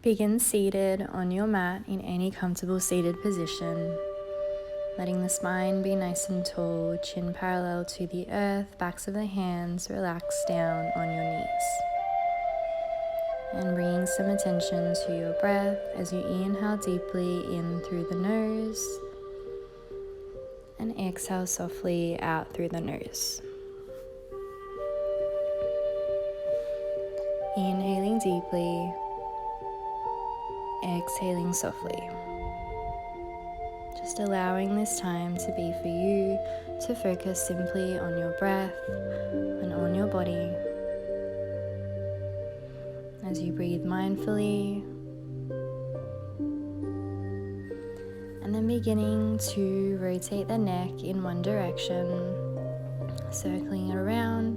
Begin seated on your mat in any comfortable seated position, letting the spine be nice and tall, chin parallel to the earth, backs of the hands relax down on your knees. And bringing some attention to your breath as you inhale deeply in through the nose and exhale softly out through the nose. Inhaling deeply, exhaling softly. Just allowing this time to be for you to focus simply on your breath and on your body. As you breathe mindfully, and then beginning to rotate the neck in one direction, circling it around.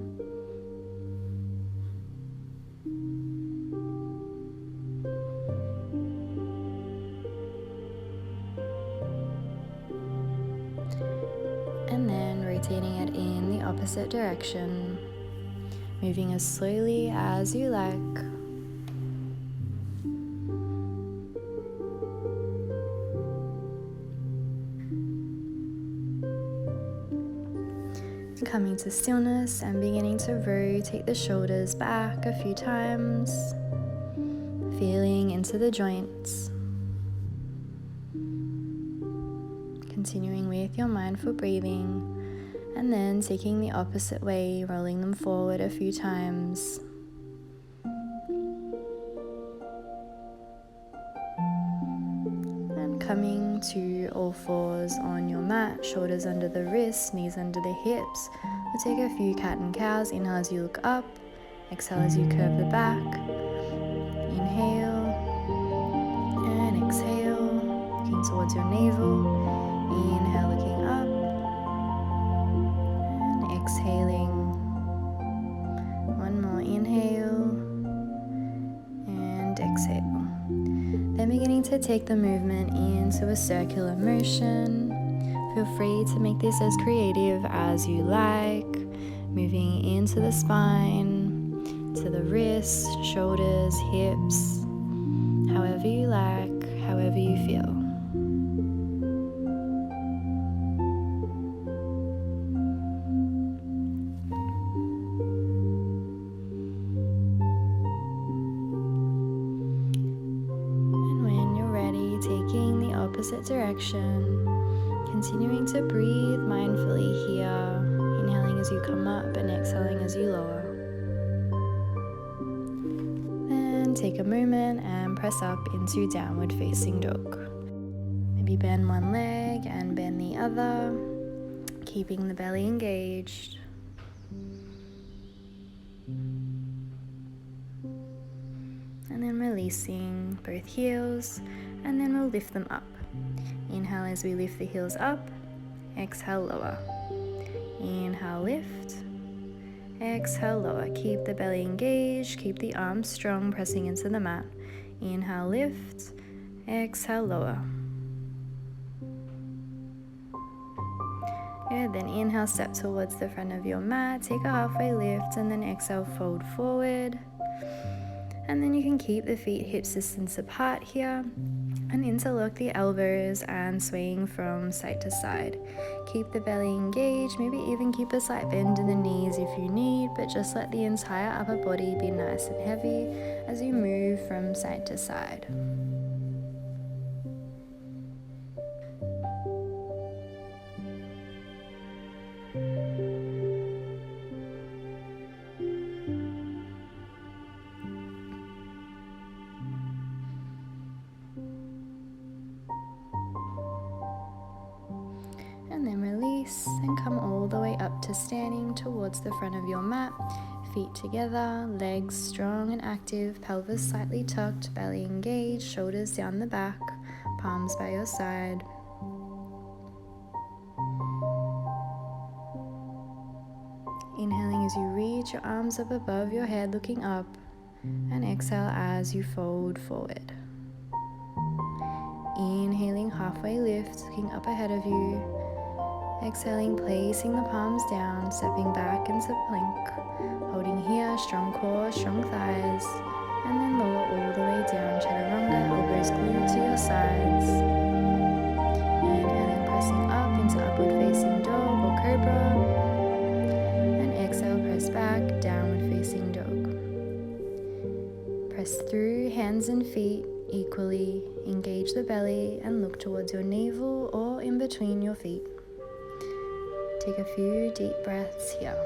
And then rotating it in the opposite direction, moving as slowly as you like. Coming to stillness and beginning to rotate the shoulders back a few times, feeling into the joints. Continuing with your mindful breathing, and then taking the opposite way, rolling them forward a few times. And coming to all fours on your mat, shoulders under the wrists, knees under the hips. We'll take a few cat and cows. Inhale as you look up, exhale as you curve the back. Inhale and exhale, looking towards your navel. Inhale, looking up, and exhaling. One more inhale and exhale. Then beginning to take the movement into a circular motion. Feel free to make this as creative as you like, moving into the spine, to the wrists, shoulders, hips, however you like, however you feel. Opposite direction, continuing to breathe mindfully here, inhaling as you come up and exhaling as you lower. Then take a moment and press up into downward facing dog. Maybe bend one leg and bend the other, keeping the belly engaged. And then releasing both heels, and then we'll lift them up. Inhale as we lift the heels up, exhale, lower. Inhale, lift, exhale, lower. Keep the belly engaged, keep the arms strong, pressing into the mat. Inhale, lift, exhale, lower. Good, then inhale, step towards the front of your mat, take a halfway lift, and then exhale, fold forward. And then you can keep the feet hip distance apart here, and interlock the elbows and swaying from side to side. Keep the belly engaged, maybe even keep a slight bend in the knees if you need, but just let the entire upper body be nice and heavy as you move from side to side. And then release and come all the way up to standing towards the front of your mat. Feet together, legs strong and active, pelvis slightly tucked, belly engaged, shoulders down the back, palms by your side. Inhaling as you reach your arms up above your head, looking up, and exhale as you fold forward. Inhaling, halfway lift, looking up ahead of you. Exhaling, placing the palms down, stepping back into plank. Holding here, strong core, strong thighs, and then lower all the way down, chaturanga. through hands and feet equally. Engage the belly and look towards your navel or in between your feet. Take a few deep breaths here.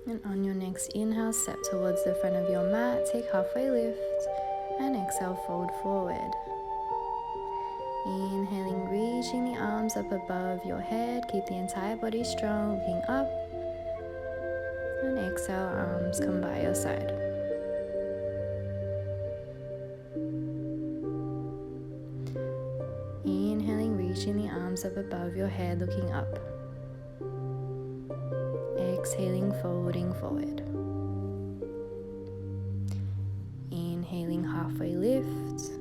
And on your next inhale, step towards the front of your mat, take halfway lift, and exhale, fold forward. Inhaling, reaching the arms up above your head, keep the entire body strong, looking up, and exhale, arms come by your side. Inhaling, reaching the arms up above your head, looking up. Exhaling, folding forward. Inhaling, halfway lift.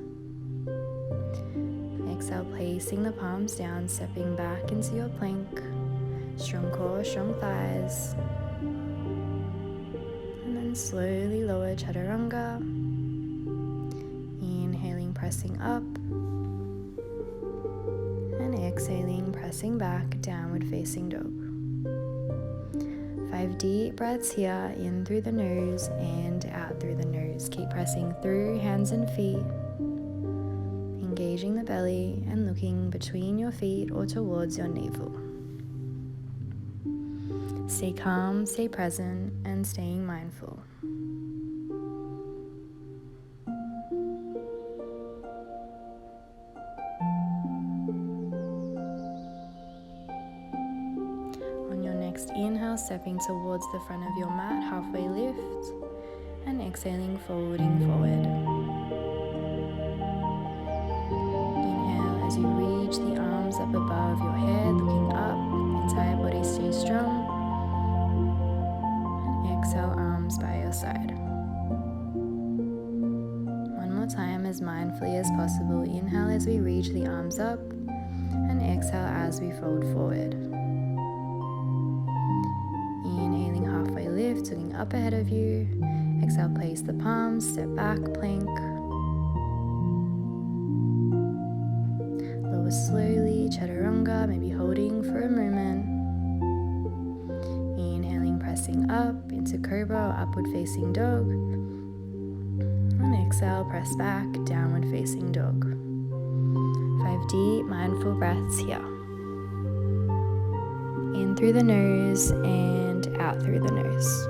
Exhale, placing the palms down, stepping back into your plank. Strong core, strong thighs. And then slowly lower chaturanga. Inhaling, pressing up. And exhaling, pressing back, downward facing dog. 5 deep breaths here, in through the nose and out through the nose. Keep pressing through hands and feet, engaging the belly and looking between your feet or towards your navel. Stay calm, stay present, and staying mindful. Inhale, stepping towards the front of your mat, halfway lift, and exhaling, folding forward. Inhale as you reach the arms up above your head, looking up, entire body stays strong. And exhale, arms by your side. One more time, as mindfully as possible. Inhale as we reach the arms up, and exhale as we fold forward. Inhaling, halfway lift, looking up ahead of you. Exhale, place the palms, step back, plank. Lower slowly, chaturanga, maybe holding for a moment. Inhaling, pressing up into cobra or upward facing dog. And exhale, press back, downward facing dog. 5 deep, mindful breaths here. In through the nose and out through the nose.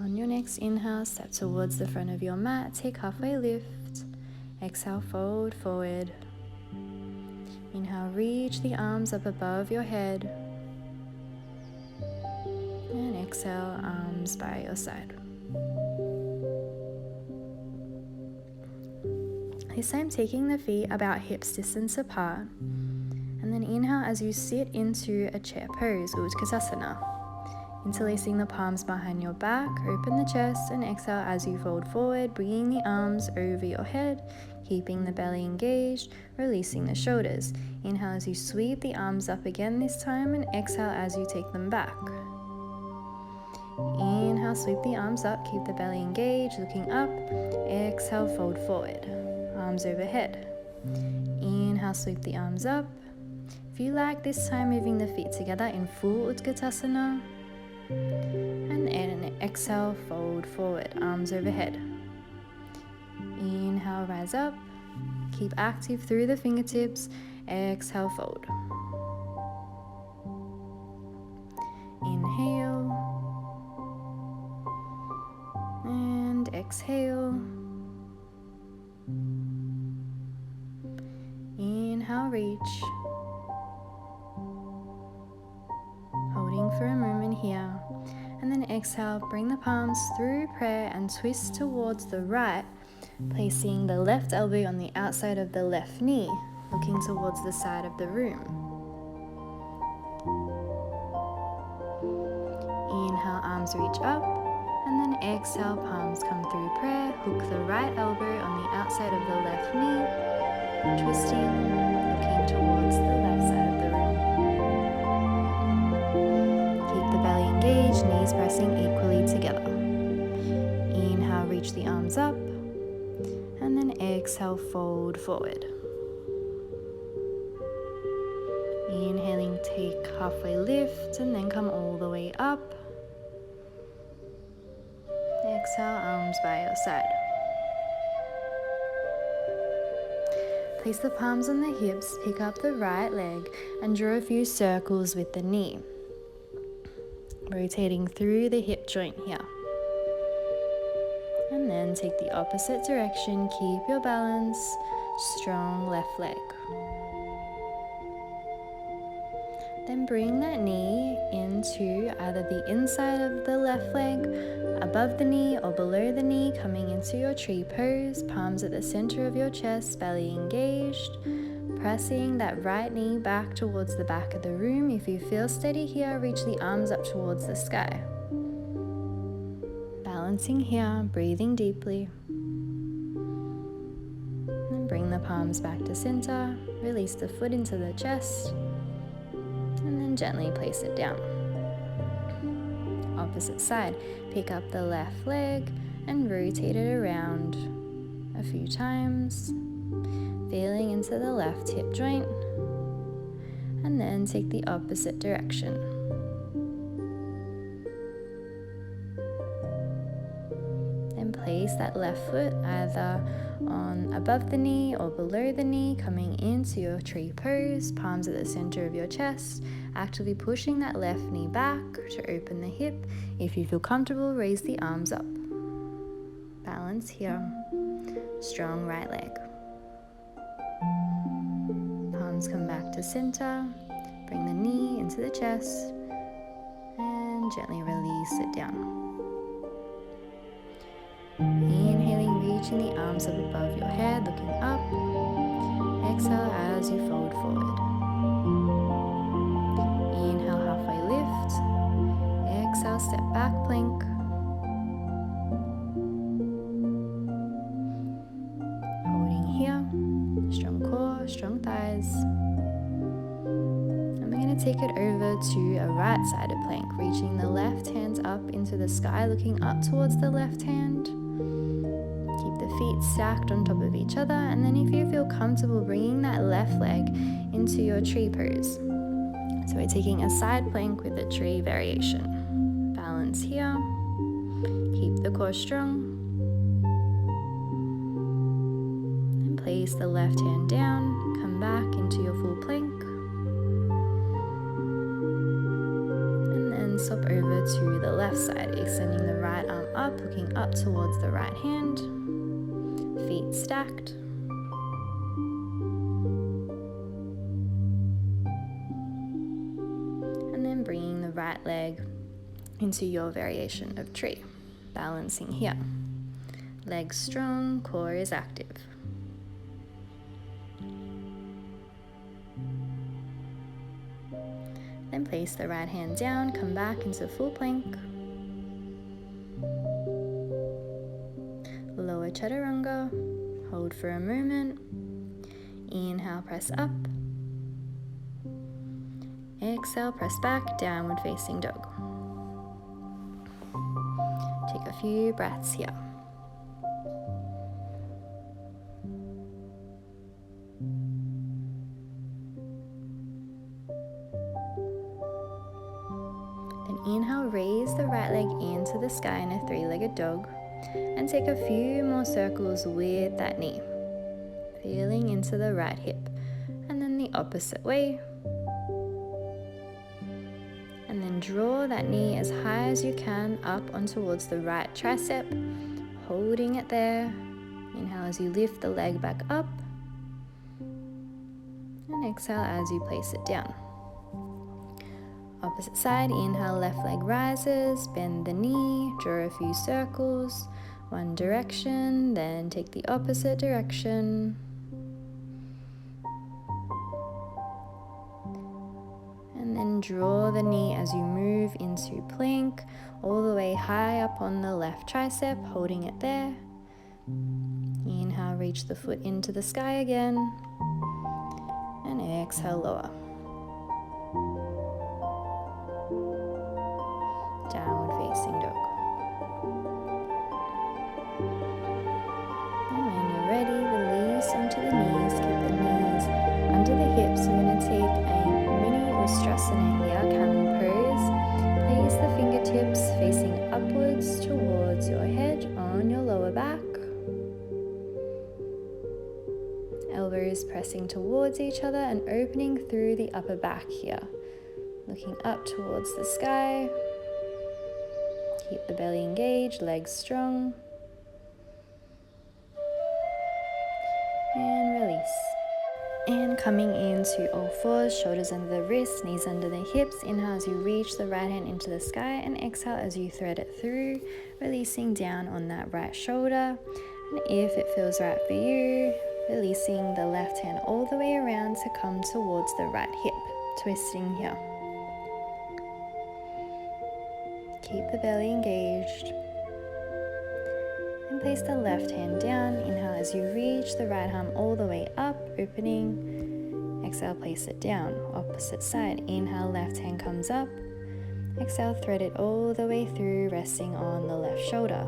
On your next inhale, step towards the front of your mat, take halfway lift. Exhale, fold forward. Inhale, reach the arms up above your head. And exhale, arms by your side. This time, taking the feet about hips distance apart. And then inhale as you sit into a chair pose, Uddiyana. Interlacing the palms behind your back, open the chest, and exhale as you fold forward, bringing the arms over your head, keeping the belly engaged, releasing the shoulders. Inhale as you sweep the arms up again this time, and exhale as you take them back. Inhale, sweep the arms up, keep the belly engaged, looking up. Exhale, fold forward, arms overhead. Inhale, sweep the arms up. If you like, this time moving the feet together in full Uddiyana. And then exhale, fold forward, arms overhead. Inhale, rise up. Keep active through the fingertips. Exhale, fold. Inhale. And exhale. Inhale, reach. Holding for a moment here. And then exhale, bring the palms through prayer and twist towards the right, placing the left elbow on the outside of the left knee, looking towards the side of the room. Inhale, arms reach up, And then exhale, palms come through prayer. Hook the right elbow on the outside of the left knee, twisting, looking towards the left side of the room. Keep the belly engaged, knees pressing equally together. Inhale, reach the arms up, and then exhale, fold forward. Inhaling, take halfway lift, and then come all the way up. Exhale, arms by your side. Place the palms on the hips, pick up the right leg, and draw a few circles with the knee. Rotating through the hip joint here. And then take the opposite direction, keep your balance, strong left leg. Then bring that knee into either the inside of the left leg, above the knee or below the knee, coming into your tree pose, palms at the center of your chest, belly engaged, pressing that right knee back towards the back of the room. If you feel steady here, reach the arms up towards the sky. Balancing here, breathing deeply. And bring the palms back to center, release the foot into the chest, and then gently place it down. Opposite side, pick up the left leg and rotate it around a few times, feeling into the left hip joint, and then take the opposite direction. Then place that left foot either on above the knee or below the knee, coming into your tree pose, palms at the center of your chest, actively pushing that left knee back to open the hip. If you feel comfortable, raise the arms up. Balance here. Strong right leg. Palms come back to center. Bring the knee into the chest and gently release it down. Inhaling, reaching the arms up above your head, looking up. Exhale as you fold forward. Inhale, halfway lift. Exhale, step back, plank. Holding here. Strong core, strong thighs. And we're going to take it over to a right-sided plank, reaching the left hand up into the sky, looking up towards the left hand. Keep the feet stacked on top of each other, and then if you feel comfortable, bringing that left leg into your tree pose. So we're taking a side plank with a tree variation. Balance here. Keep the core strong. And place the left hand down. Come back into your full plank. And then swap over to the left side, extending the right arm up, looking up towards the right hand. Feet stacked. And then bringing the right leg into your variation of tree. Balancing here. Legs strong, core is active. Then place the right hand down, come back into full plank. Lower chaturanga, hold for a moment. Inhale, press up. Exhale, press back, downward facing dog. Take a few breaths here. Then inhale, raise the right leg into the sky in a three-legged dog. And take a few more circles with that knee, feeling into the right hip, and then the opposite way. And then draw that knee as high as you can up on towards the right tricep, holding it there. Inhale as you lift the leg back up, and exhale as you place it down. Opposite side, inhale, left leg rises, bend the knee, draw a few circles, one direction, then take the opposite direction. And then then draw the knee as you move into plank, all the way high up on the left tricep, holding it there. Inhale, reach the foot into the sky again. And exhale, lower. Downward facing dog. And when you're ready, release onto the knees. Keep the knees under the hips. We're going to take a mini Ustrasana here, camel pose. Place the fingertips facing upwards towards your head on your lower back. Elbows pressing towards each other and opening through the upper back here. Looking up towards the sky. Keep the belly engaged, legs strong. And release. And coming into all fours, shoulders under the wrists, knees under the hips. Inhale as you reach the right hand into the sky, and exhale as you thread it through, releasing down on that right shoulder. And if it feels right for you, releasing the left hand all the way around to come towards the right hip, twisting here. Keep the belly engaged. And place the left hand down. Inhale as you reach the right arm all the way up, opening. Exhale, place it down. Opposite side. Inhale, left hand comes up. Exhale, thread it all the way through, resting on the left shoulder.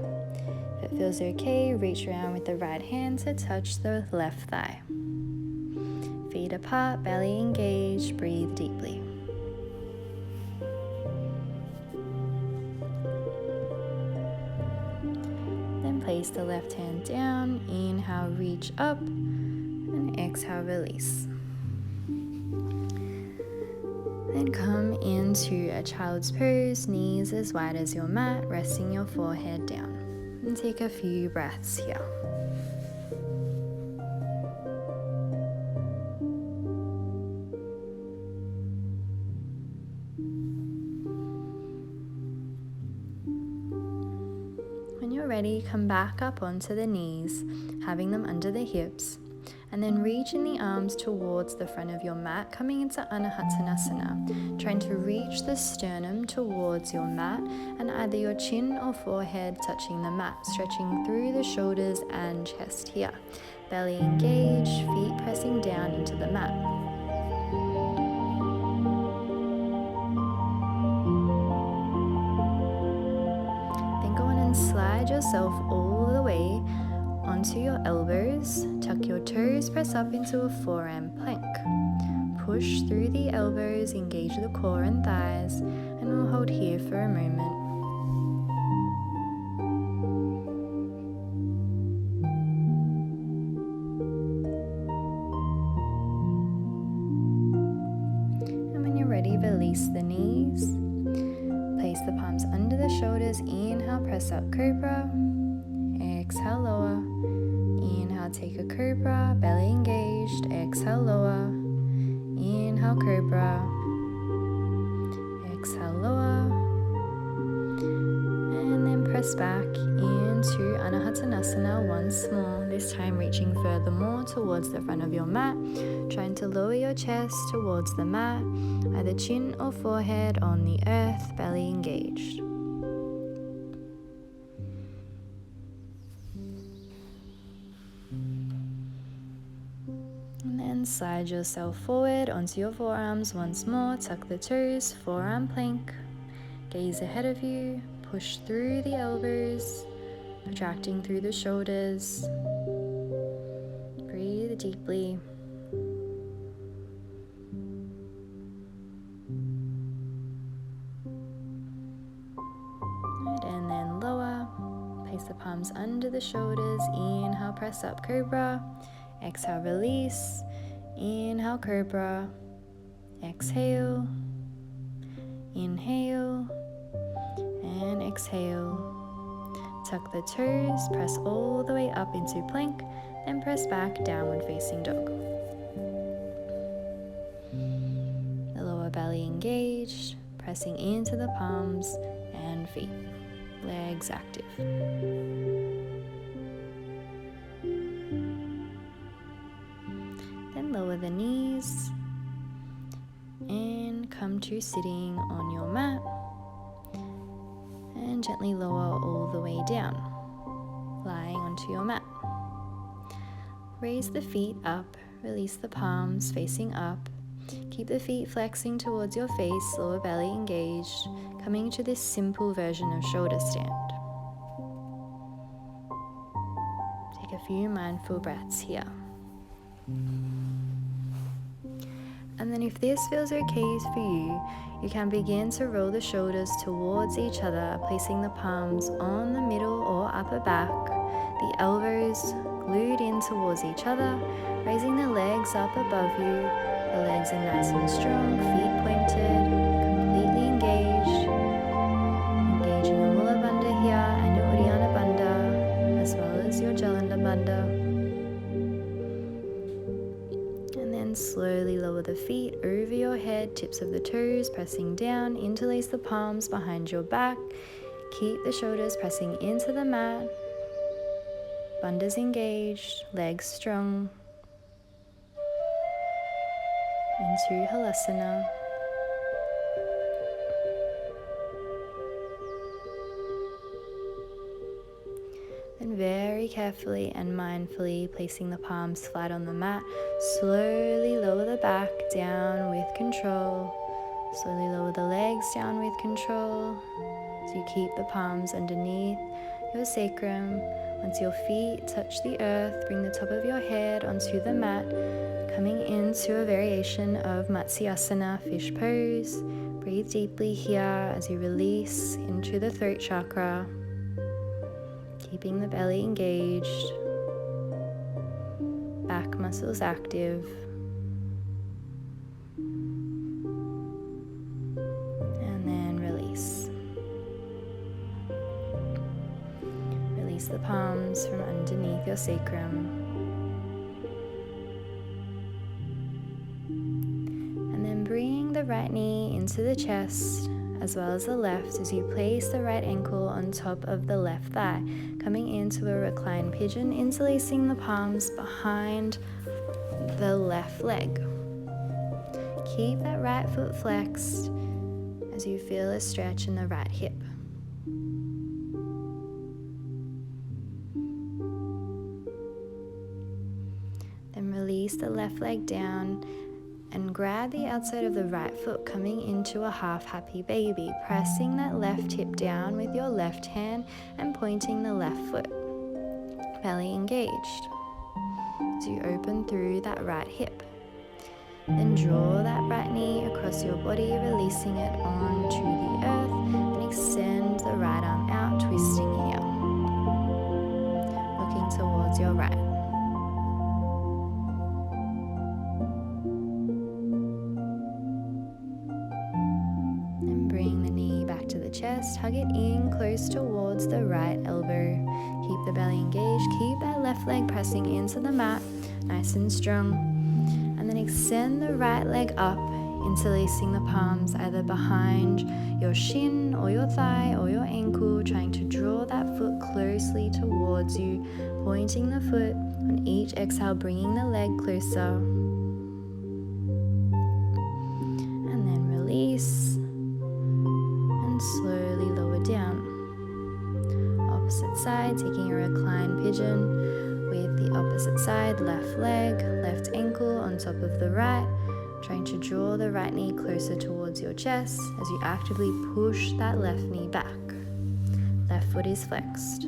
If it feels okay, reach around with the right hand to touch the left thigh. Feet apart, belly engaged, breathe deeply. Then place the left hand down, inhale, reach up, and exhale, release. Then come into a child's pose, knees as wide as your mat, resting your forehead down. And take a few breaths here. When you're ready, come back up onto the knees, having them under the hips, and then reaching the arms towards the front of your mat, coming into Anahatanasana, trying to reach the sternum towards your mat and either your chin or forehead touching the mat, stretching through the shoulders and chest here. Belly engaged, feet pressing down into the mat. Then go on and slide yourself all the way onto your elbows, tuck your toes, press up into a forearm plank. Push through the elbows, engage the core and thighs, and we'll hold here for a moment. And when you're ready, release the knees. Place the palms under the shoulders, inhale, press up cobra. Exhale, lower. Inhale, take a cobra, belly engaged. Exhale, lower. Inhale, cobra. Exhale, lower. And then press back into Anahatanasana once more, this time reaching furthermore towards the front of your mat, trying to lower your chest towards the mat, either chin or forehead on the earth, belly engaged. And then slide yourself forward onto your forearms once more, tuck the toes, forearm plank, gaze ahead of you, push through the elbows, protracting through the shoulders. Breathe deeply. Good, and then lower. Place the palms under the shoulders. Inhale, press up, cobra. Exhale, release. Inhale, cobra. Exhale. Inhale. And exhale. Tuck the toes, press all the way up into plank, then press back, downward facing dog. The lower belly engaged, pressing into the palms and feet. Legs active. Then lower the knees and come to sitting on your mat and gently lower all the way down, lying onto your mat. Raise the feet up, release the palms facing up. Keep the feet flexing towards your face, lower belly engaged, coming to this simple version of shoulder stand. Take a few mindful breaths here. And then if this feels okay for you, you can begin to roll the shoulders towards each other, placing the palms on the middle or upper back, the elbows glued in towards each other, raising the legs up above you. The legs are nice and strong, feet pointed, completely engaged. Engaging your Mula bandha here and your Uddiyana bandha, as well as your bandha. And then slowly lower the feet over your head, tips of the toes pressing down, interlace the palms behind your back. Keep the shoulders pressing into the mat. Bandhas engaged, legs strong. Into halasana. Then very carefully and mindfully placing the palms flat on the mat, slowly lower the back down with control. Slowly lower the legs down with control. So you keep the palms underneath your sacrum. Once your feet touch the earth, bring the top of your head onto the mat, coming into a variation of Matsyasana, fish pose. Breathe deeply here as you release into the throat chakra, keeping the belly engaged, back muscles active. And then release. Release the palms from underneath your sacrum. Bring the right knee into the chest as well as the left as you place the right ankle on top of the left thigh, coming into a reclined pigeon, interlacing the palms behind the left leg. Keep that right foot flexed as you feel a stretch in the right hip. Then release the left leg down and grab the outside of the right foot, coming into a half happy baby, pressing that left hip down with your left hand and pointing the left foot. Belly engaged. As you open through that right hip. Then draw that right knee across your body, releasing it onto the earth, and extend the right arm out, twisting here. Looking towards your right. Chest, hug it in close towards the right elbow. Keep the belly engaged, keep that left leg pressing into the mat, nice and strong. And then extend the right leg up, interlacing the palms either behind your shin or your thigh or your ankle, trying to draw that foot closely towards you, pointing the foot on each exhale, bringing the leg closer. And then release. Slowly lower down. Opposite side, taking a reclined pigeon with the opposite side, left leg, left ankle on top of the right, trying to draw the right knee closer towards your chest as you actively push that left knee back. Left foot is flexed.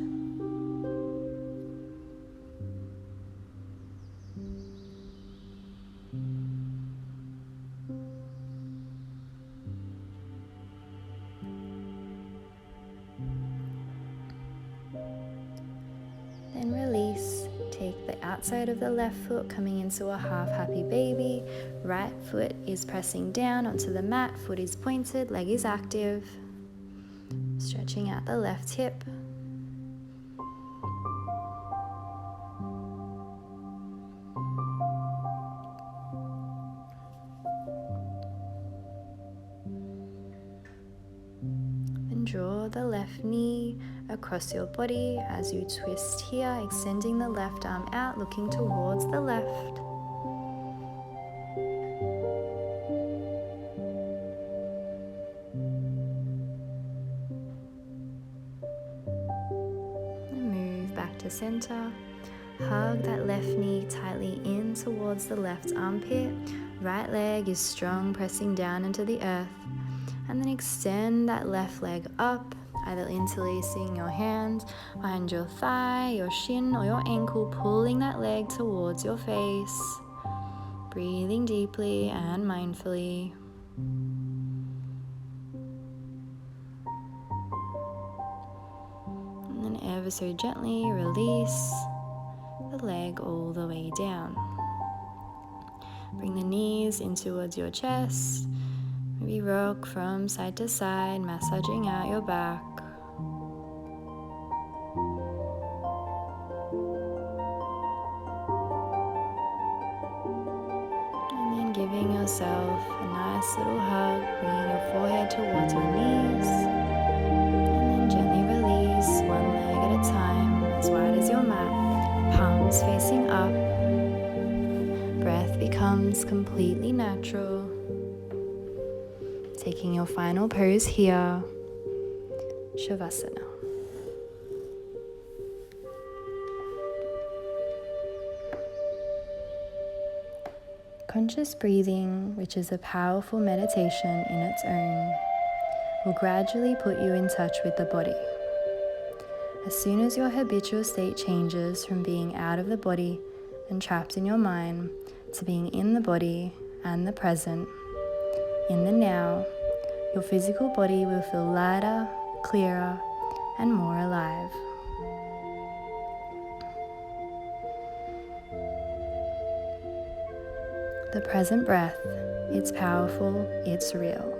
Then release. Take the outside of the left foot coming into a half happy baby. Right foot is pressing down onto the mat. Foot is pointed, leg is active. Stretching out the left hip. Draw the left knee across your body as you twist here, extending the left arm out, looking towards the left. center. Hug that left knee tightly in towards the left armpit. Right leg is strong, pressing down into the earth. And then extend that left leg up, either interlacing your hands behind your thigh, your shin, or your ankle, pulling that leg towards your face. Breathing deeply and mindfully. And then ever so gently release the leg all the way down. Bring the knees in towards your chest. Maybe rock from side to side, massaging out your back. And then giving yourself a nice little hug, bringing your forehead towards your knees. And then gently release one leg at a time, as wide as your mat, palms facing up. Breath becomes completely natural. Taking your final pose here, Shavasana. Conscious breathing, which is a powerful meditation in its own, will gradually put you in touch with the body. As soon as your habitual state changes from being out of the body and trapped in your mind to being in the body and the present, in the now, your physical body will feel lighter, clearer, and more alive. The present breath, it's powerful, it's real.